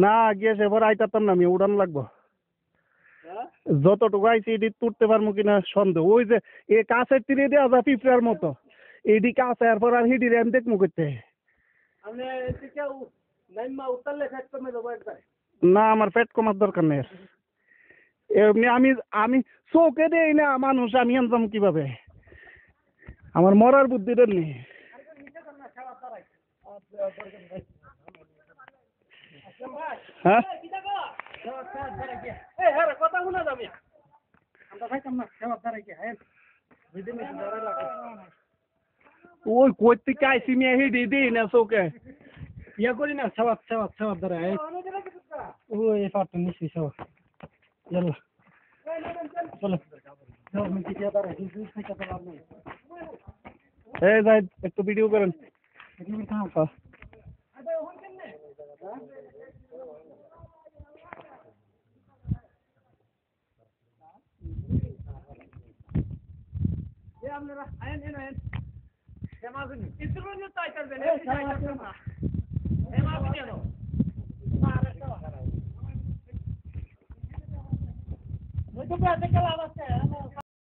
না গিয়েছে এবার আইতাম না আমি উড়ান লাগবো যতটুকু আইছি এটি তুলতে পারবো কিনা সন্দেহ ওই যে এ কাছের তীরে দেওয়া যায় পিঁপড়ার মতো এটি কাছে এরপর আর হিডিরে আমি দেখবো করতে না আমার পেট কমার দরকার নেই এমনি আমি আমি চোখে দেই না মানুষ আমি আনতাম কিভাবে আমার মরার বুদ্ধিটা নেই হ্যাঁ ওই কই থেকে আইসি মেয়ে হিডি দিই না চোখে ইয়া করি না সেবাত ধরে ওই পারতো নিশ্চয়ই সেবা চলো এই যাই একটু ভিডিও করেন